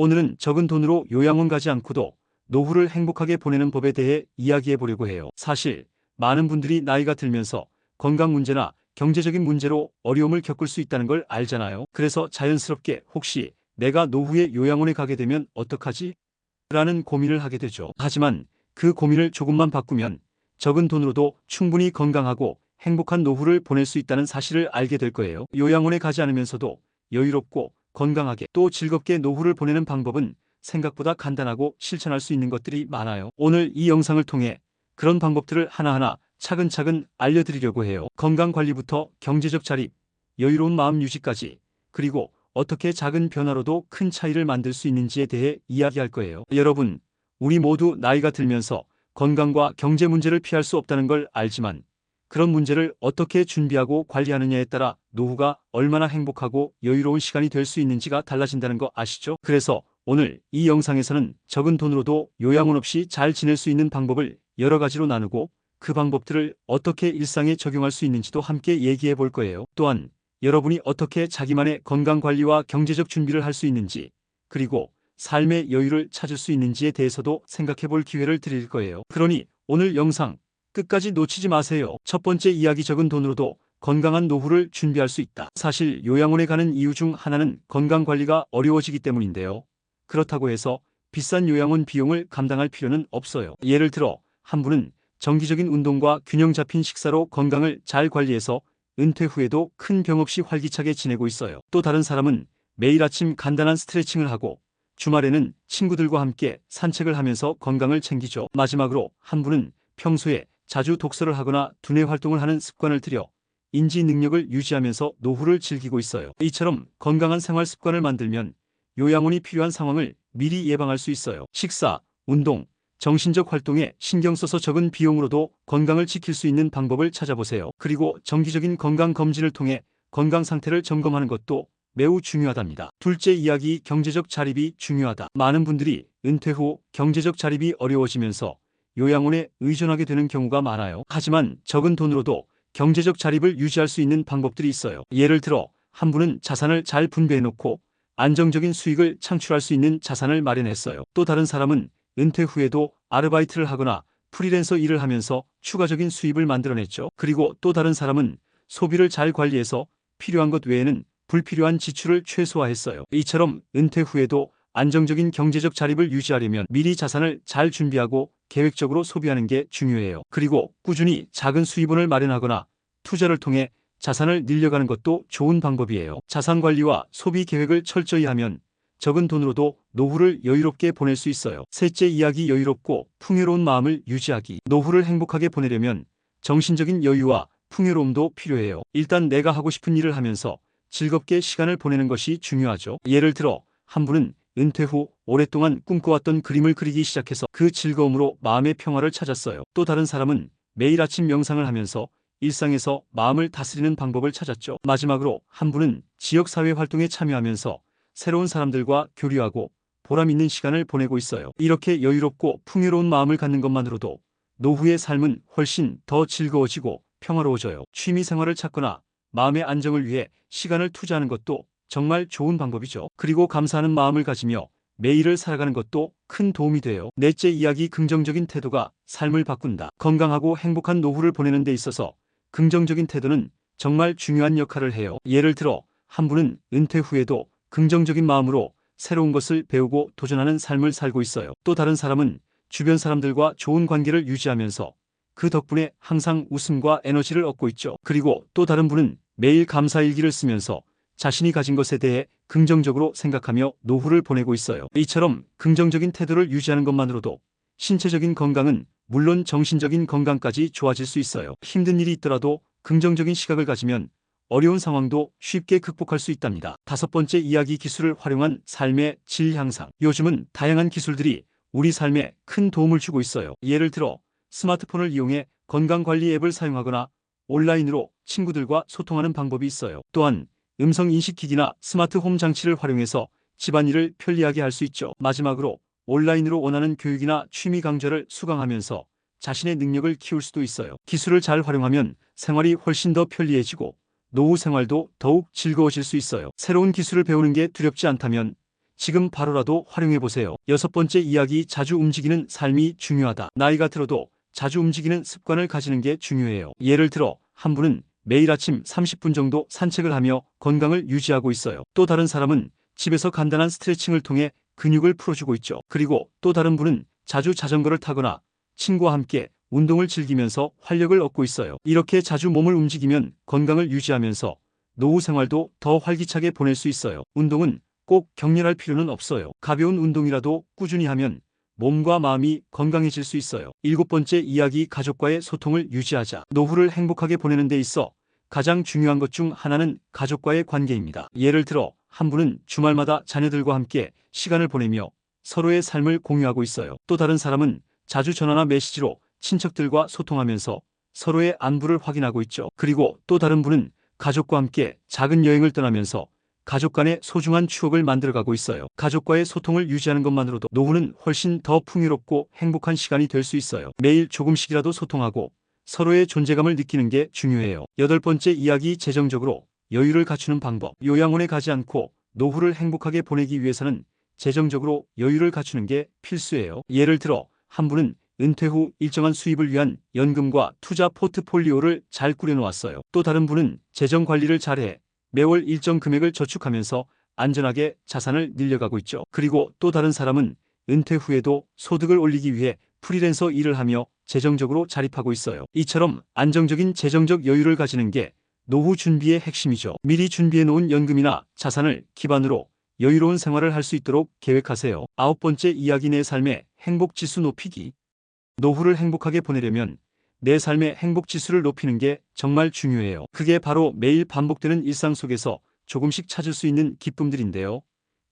오늘은 적은 돈으로 요양원 가지 않고도 노후를 행복하게 보내는 법에 대해 이야기해 보려고 해요. 사실 많은 분들이 나이가 들면서 건강 문제나 경제적인 문제로 어려움을 겪을 수 있다는 걸 알잖아요. 그래서 자연스럽게 혹시 내가 노후에 요양원에 가게 되면 어떡하지? 라는 고민을 하게 되죠. 하지만 그 고민을 조금만 바꾸면 적은 돈으로도 충분히 건강하고 행복한 노후를 보낼 수 있다는 사실을 알게 될 거예요. 요양원에 가지 않으면서도 여유롭고 건강하게 또 즐겁게 노후를 보내는 방법은 생각보다 간단하고 실천할 수 있는 것들이 많아요. 오늘 이 영상을 통해 그런 방법들을 하나하나 차근차근 알려드리려고 해요. 건강관리부터 경제적 자립, 여유로운 마음 유지까지, 그리고 어떻게 작은 변화로도 큰 차이를 만들 수 있는지에 대해 이야기할 거예요. 여러분, 우리 모두 나이가 들면서 건강과 경제 문제를 피할 수 없다는 걸 알지만 그런 문제를 어떻게 준비하고 관리하느냐에 따라 노후가 얼마나 행복하고 여유로운 시간이 될 수 있는지가 달라진다는 거 아시죠? 그래서 오늘 이 영상에서는 적은 돈으로도 요양원 없이 잘 지낼 수 있는 방법을 여러 가지로 나누고 그 방법들을 어떻게 일상에 적용할 수 있는지도 함께 얘기해 볼 거예요. 또한 여러분이 어떻게 자기만의 건강관리와 경제적 준비를 할 수 있는지, 그리고 삶의 여유를 찾을 수 있는지에 대해서도 생각해 볼 기회를 드릴 거예요. 그러니 오늘 영상 끝까지 놓치지 마세요. 첫 번째 이야기, 적은 돈으로도 건강한 노후를 준비할 수 있다. 사실 요양원에 가는 이유 중 하나는 건강관리가 어려워지기 때문인데요. 그렇다고 해서 비싼 요양원 비용을 감당할 필요는 없어요. 예를 들어 한 분은 정기적인 운동과 균형 잡힌 식사로 건강을 잘 관리해서 은퇴 후에도 큰 병 없이 활기차게 지내고 있어요. 또 다른 사람은 매일 아침 간단한 스트레칭을 하고 주말에는 친구들과 함께 산책을 하면서 건강을 챙기죠. 마지막으로 한 분은 평소에 자주 독서를 하거나 두뇌 활동을 하는 습관을 들여 인지 능력을 유지하면서 노후를 즐기고 있어요. 이처럼 건강한 생활 습관을 만들면 요양원이 필요한 상황을 미리 예방할 수 있어요. 식사, 운동, 정신적 활동에 신경 써서 적은 비용으로도 건강을 지킬 수 있는 방법을 찾아보세요. 그리고 정기적인 건강 검진을 통해 건강 상태를 점검하는 것도 매우 중요하답니다. 둘째 이야기, 경제적 자립이 중요하다. 많은 분들이 은퇴 후 경제적 자립이 어려워지면서 요양원에 의존하게 되는 경우가 많아요. 하지만 적은 돈으로도 경제적 자립을 유지할 수 있는 방법들이 있어요. 예를 들어 한 분은 자산을 잘 분배해놓고 안정적인 수익을 창출할 수 있는 자산을 마련했어요. 또 다른 사람은 은퇴 후에도 아르바이트를 하거나 프리랜서 일을 하면서 추가적인 수입을 만들어냈죠. 그리고 또 다른 사람은 소비를 잘 관리해서 필요한 것 외에는 불필요한 지출을 최소화했어요. 이처럼 은퇴 후에도 안정적인 경제적 자립을 유지하려면 미리 자산을 잘 준비하고 계획적으로 소비하는 게 중요해요. 그리고 꾸준히 작은 수입원을 마련하거나 투자를 통해 자산을 늘려가는 것도 좋은 방법이에요. 자산 관리와 소비 계획을 철저히 하면 적은 돈으로도 노후를 여유롭게 보낼 수 있어요. 셋째 이야기, 여유롭고 풍요로운 마음을 유지하기. 노후를 행복하게 보내려면 정신적인 여유와 풍요로움도 필요해요. 일단 내가 하고 싶은 일을 하면서 즐겁게 시간을 보내는 것이 중요하죠. 예를 들어 한 분은 은퇴 후 오랫동안 꿈꿔왔던 그림을 그리기 시작해서 그 즐거움으로 마음의 평화를 찾았어요. 또 다른 사람은 매일 아침 명상을 하면서 일상에서 마음을 다스리는 방법을 찾았죠. 마지막으로 한 분은 지역사회 활동에 참여하면서 새로운 사람들과 교류하고 보람 있는 시간을 보내고 있어요. 이렇게 여유롭고 풍요로운 마음을 갖는 것만으로도 노후의 삶은 훨씬 더 즐거워지고 평화로워져요. 취미 생활을 찾거나 마음의 안정을 위해 시간을 투자하는 것도 정말 좋은 방법이죠. 그리고 감사하는 마음을 가지며 매일을 살아가는 것도 큰 도움이 돼요. 넷째 이야기, 긍정적인 태도가 삶을 바꾼다. 건강하고 행복한 노후를 보내는 데 있어서 긍정적인 태도는 정말 중요한 역할을 해요. 예를 들어 한 분은 은퇴 후에도 긍정적인 마음으로 새로운 것을 배우고 도전하는 삶을 살고 있어요. 또 다른 사람은 주변 사람들과 좋은 관계를 유지하면서 그 덕분에 항상 웃음과 에너지를 얻고 있죠. 그리고 또 다른 분은 매일 감사일기를 쓰면서 자신이 가진 것에 대해 긍정적으로 생각하며 노후를 보내고 있어요. 이처럼 긍정적인 태도를 유지하는 것만으로도 신체적인 건강은 물론 정신적인 건강까지 좋아질 수 있어요. 힘든 일이 있더라도 긍정적인 시각을 가지면 어려운 상황도 쉽게 극복할 수 있답니다. 다섯 번째 이야기, 기술을 활용한 삶의 질 향상. 요즘은 다양한 기술들이 우리 삶에 큰 도움을 주고 있어요. 예를 들어 스마트폰을 이용해 건강관리 앱을 사용하거나 온라인으로 친구들과 소통하는 방법이 있어요. 또한 음성인식기기나 스마트홈 장치를 활용해서 집안일을 편리하게 할 수 있죠. 마지막으로 온라인으로 원하는 교육이나 취미 강좌를 수강하면서 자신의 능력을 키울 수도 있어요. 기술을 잘 활용하면 생활이 훨씬 더 편리해지고 노후 생활도 더욱 즐거워질 수 있어요. 새로운 기술을 배우는 게 두렵지 않다면 지금 바로라도 활용해보세요. 여섯 번째 이야기, 자주 움직이는 삶이 중요하다. 나이가 들어도 자주 움직이는 습관을 가지는 게 중요해요. 예를 들어 한 분은 매일 아침 30분 정도 산책을 하며 건강을 유지하고 있어요. 또 다른 사람은 집에서 간단한 스트레칭을 통해 근육을 풀어주고 있죠. 그리고 또 다른 분은 자주 자전거를 타거나 친구와 함께 운동을 즐기면서 활력을 얻고 있어요. 이렇게 자주 몸을 움직이면 건강을 유지하면서 노후 생활도 더 활기차게 보낼 수 있어요. 운동은 꼭 격렬할 필요는 없어요. 가벼운 운동이라도 꾸준히 하면 몸과 마음이 건강해질 수 있어요. 일곱 번째 이야기, 가족과의 소통을 유지하자. 노후를 행복하게 보내는 데 있어 가장 중요한 것 중 하나는 가족과의 관계입니다. 예를 들어 한 분은 주말마다 자녀들과 함께 시간을 보내며 서로의 삶을 공유하고 있어요. 또 다른 사람은 자주 전화나 메시지로 친척들과 소통하면서 서로의 안부를 확인하고 있죠. 그리고 또 다른 분은 가족과 함께 작은 여행을 떠나면서 가족 간의 소중한 추억을 만들어가고 있어요. 가족과의 소통을 유지하는 것만으로도 노후는 훨씬 더 풍요롭고 행복한 시간이 될 수 있어요. 매일 조금씩이라도 소통하고 서로의 존재감을 느끼는 게 중요해요. 여덟 번째 이야기, 재정적으로 여유를 갖추는 방법. 요양원에 가지 않고 노후를 행복하게 보내기 위해서는 재정적으로 여유를 갖추는 게 필수예요. 예를 들어 한 분은 은퇴 후 일정한 수입을 위한 연금과 투자 포트폴리오를 잘 꾸려놓았어요. 또 다른 분은 재정 관리를 잘해 매월 일정 금액을 저축하면서 안전하게 자산을 늘려가고 있죠. 그리고 또 다른 사람은 은퇴 후에도 소득을 올리기 위해 프리랜서 일을 하며 재정적으로 자립하고 있어요. 이처럼 안정적인 재정적 여유를 가지는 게 노후 준비의 핵심이죠. 미리 준비해 놓은 연금이나 자산을 기반으로 여유로운 생활을 할 수 있도록 계획하세요. 아홉 번째 이야기, 내 삶의 행복지수 높이기. 노후를 행복하게 보내려면 내 삶의 행복지수를 높이는 게 정말 중요해요. 그게 바로 매일 반복되는 일상 속에서 조금씩 찾을 수 있는 기쁨들인데요.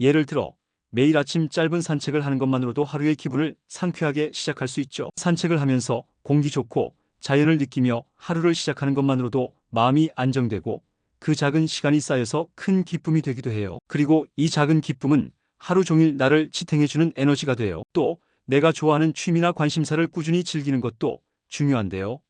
예를 들어 매일 아침 짧은 산책을 하는 것만으로도 하루의 기분을 상쾌하게 시작할 수 있죠. 산책을 하면서 공기 좋고 자연을 느끼며 하루를 시작하는 것만으로도 마음이 안정되고 그 작은 시간이 쌓여서 큰 기쁨이 되기도 해요. 그리고 이 작은 기쁨은 하루 종일 나를 지탱해주는 에너지가 돼요. 또 내가 좋아하는 취미나 관심사를 꾸준히 즐기는 것도 중요한데요.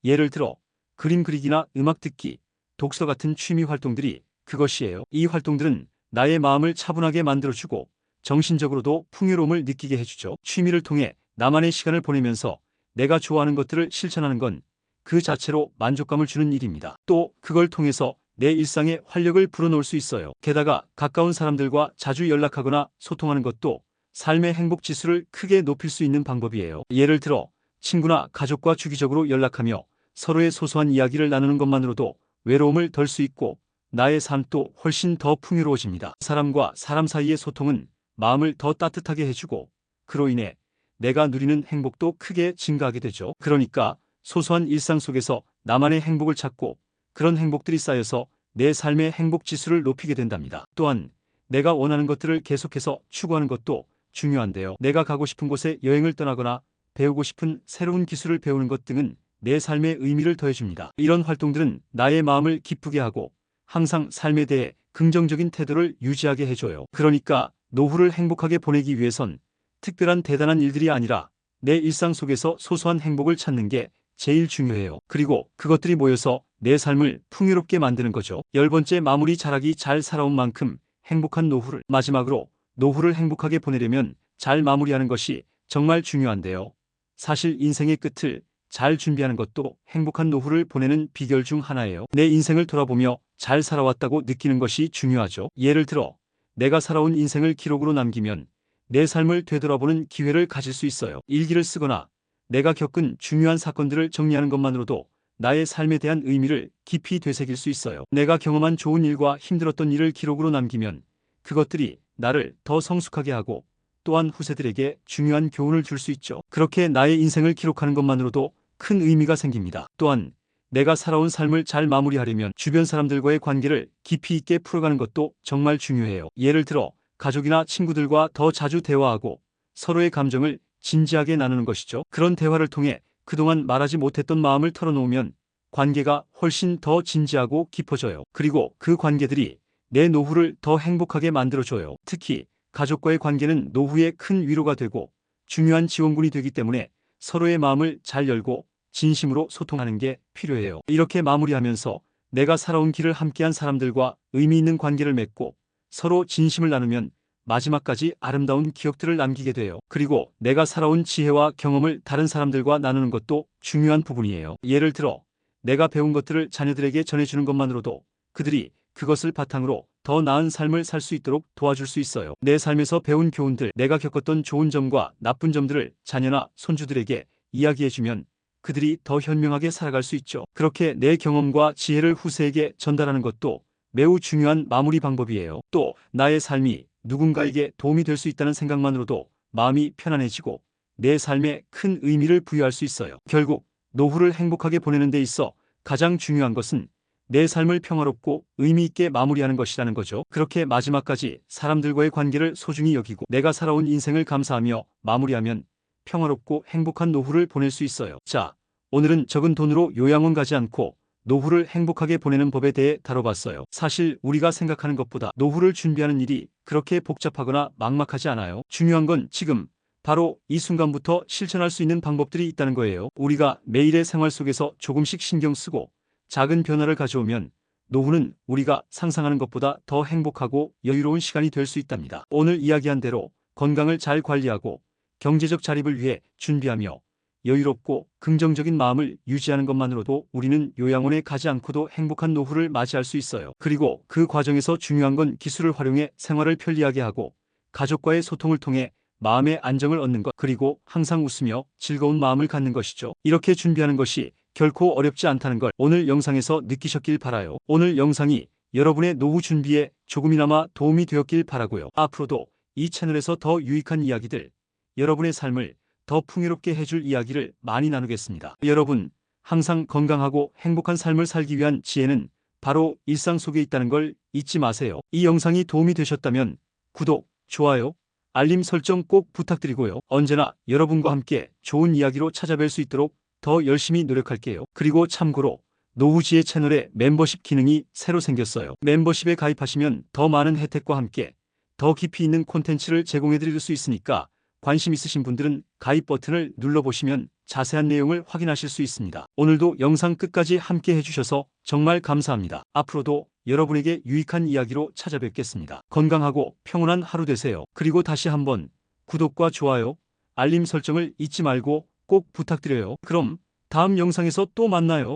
예를 들어 그림 그리기나 음악 듣기, 독서 같은 취미 활동들이 그것이에요. 이 활동들은 나의 마음을 차분하게 만들어주고 정신적으로도 풍요로움을 느끼게 해주죠. 취미를 통해 나만의 시간을 보내면서 내가 좋아하는 것들을 실천하는 건 그 자체로 만족감을 주는 일입니다. 또 그걸 통해서 내 일상에 활력을 불어넣을 수 있어요. 게다가 가까운 사람들과 자주 연락하거나 소통하는 것도 삶의 행복 지수를 크게 높일 수 있는 방법이에요. 예를 들어 친구나 가족과 주기적으로 연락하며 서로의 소소한 이야기를 나누는 것만으로도 외로움을 덜 수 있고 나의 삶도 훨씬 더 풍요로워집니다. 사람과 사람 사이의 소통은 마음을 더 따뜻하게 해주고 그로 인해 내가 누리는 행복도 크게 증가하게 되죠. 그러니까 소소한 일상 속에서 나만의 행복을 찾고 그런 행복들이 쌓여서 내 삶의 행복 지수를 높이게 된답니다. 또한 내가 원하는 것들을 계속해서 추구하는 것도 중요한데요. 내가 가고 싶은 곳에 여행을 떠나거나 배우고 싶은 새로운 기술을 배우는 것 등은 내 삶의 의미를 더해줍니다. 이런 활동들은 나의 마음을 기쁘게 하고 항상 삶에 대해 긍정적인 태도를 유지하게 해줘요. 그러니까 노후를 행복하게 보내기 위해선 특별한 대단한 일들이 아니라 내 일상 속에서 소소한 행복을 찾는 게 제일 중요해요. 그리고 그것들이 모여서 내 삶을 풍요롭게 만드는 거죠. 열 번째, 마무리 잘하기. 잘 살아온 만큼 행복한 노후를. 마지막으로 노후를 행복하게 보내려면 잘 마무리하는 것이 정말 중요한데요. 사실 인생의 끝을 잘 준비하는 것도 행복한 노후를 보내는 비결 중 하나예요. 내 인생을 돌아보며 잘 살아왔다고 느끼는 것이 중요하죠. 예를 들어 내가 살아온 인생을 기록으로 남기면 내 삶을 되돌아보는 기회를 가질 수 있어요. 일기를 쓰거나 내가 겪은 중요한 사건들을 정리하는 것만으로도 나의 삶에 대한 의미를 깊이 되새길 수 있어요. 내가 경험한 좋은 일과 힘들었던 일을 기록으로 남기면 그것들이 나를 더 성숙하게 하고 또한 후세들에게 중요한 교훈을 줄 수 있죠. 그렇게 나의 인생을 기록하는 것만으로도 큰 의미가 생깁니다. 또한 내가 살아온 삶을 잘 마무리하려면 주변 사람들과의 관계를 깊이 있게 풀어가는 것도 정말 중요해요. 예를 들어 가족이나 친구들과 더 자주 대화하고 서로의 감정을 진지하게 나누는 것이죠. 그런 대화를 통해 그동안 말하지 못했던 마음을 털어놓으면 관계가 훨씬 더 진지하고 깊어져요. 그리고 그 관계들이 내 노후를 더 행복하게 만들어줘요. 특히 가족과의 관계는 노후에 큰 위로가 되고 중요한 지원군이 되기 때문에 서로의 마음을 잘 열고 진심으로 소통하는 게 필요해요. 이렇게 마무리하면서 내가 살아온 길을 함께한 사람들과 의미 있는 관계를 맺고 서로 진심을 나누면 마지막까지 아름다운 기억들을 남기게 돼요. 그리고 내가 살아온 지혜와 경험을 다른 사람들과 나누는 것도 중요한 부분이에요. 예를 들어 내가 배운 것들을 자녀들에게 전해주는 것만으로도 그들이 그것을 바탕으로 더 나은 삶을 살 수 있도록 도와줄 수 있어요. 내 삶에서 배운 교훈들, 내가 겪었던 좋은 점과 나쁜 점들을 자녀나 손주들에게 이야기해주면 그들이 더 현명하게 살아갈 수 있죠. 그렇게 내 경험과 지혜를 후세에게 전달하는 것도 매우 중요한 마무리 방법이에요. 또 나의 삶이 누군가에게 도움이 될 수 있다는 생각만으로도 마음이 편안해지고 내 삶에 큰 의미를 부여할 수 있어요. 결국 노후를 행복하게 보내는 데 있어 가장 중요한 것은 내 삶을 평화롭고 의미 있게 마무리하는 것이라는 거죠. 그렇게 마지막까지 사람들과의 관계를 소중히 여기고 내가 살아온 인생을 감사하며 마무리하면 평화롭고 행복한 노후를 보낼 수 있어요. 자, 오늘은 적은 돈으로 요양원 가지 않고 노후를 행복하게 보내는 법에 대해 다뤄봤어요. 사실 우리가 생각하는 것보다 노후를 준비하는 일이 그렇게 복잡하거나 막막하지 않아요. 중요한 건 지금 바로 이 순간부터 실천할 수 있는 방법들이 있다는 거예요. 우리가 매일의 생활 속에서 조금씩 신경 쓰고 작은 변화를 가져오면 노후는 우리가 상상하는 것보다 더 행복하고 여유로운 시간이 될 수 있답니다. 오늘 이야기한 대로 건강을 잘 관리하고 경제적 자립을 위해 준비하며 여유롭고 긍정적인 마음을 유지하는 것만으로도 우리는 요양원에 가지 않고도 행복한 노후를 맞이할 수 있어요. 그리고 그 과정에서 중요한 건 기술을 활용해 생활을 편리하게 하고 가족과의 소통을 통해 마음의 안정을 얻는 것, 그리고 항상 웃으며 즐거운 마음을 갖는 것이죠. 이렇게 준비하는 것이 결코 어렵지 않다는 걸 오늘 영상에서 느끼셨길 바라요. 오늘 영상이 여러분의 노후 준비에 조금이나마 도움이 되었길 바라고요. 앞으로도 이 채널에서 더 유익한 이야기들, 여러분의 삶을 더 풍요롭게 해줄 이야기를 많이 나누겠습니다. 여러분, 항상 건강하고 행복한 삶을 살기 위한 지혜는 바로 일상 속에 있다는 걸 잊지 마세요. 이 영상이 도움이 되셨다면 구독, 좋아요, 알림 설정 꼭 부탁드리고요. 언제나 여러분과 함께 좋은 이야기로 찾아뵐 수 있도록 더 열심히 노력할게요. 그리고 참고로 노후지혜 채널에 멤버십 기능이 새로 생겼어요. 멤버십에 가입하시면 더 많은 혜택과 함께 더 깊이 있는 콘텐츠를 제공해드릴 수 있으니까 관심 있으신 분들은 가입 버튼을 눌러보시면 자세한 내용을 확인하실 수 있습니다. 오늘도 영상 끝까지 함께 해주셔서 정말 감사합니다. 앞으로도 여러분에게 유익한 이야기로 찾아뵙겠습니다. 건강하고 평온한 하루 되세요. 그리고 다시 한번 구독과 좋아요, 알림 설정을 잊지 말고 꼭 부탁드려요. 그럼 다음 영상에서 또 만나요.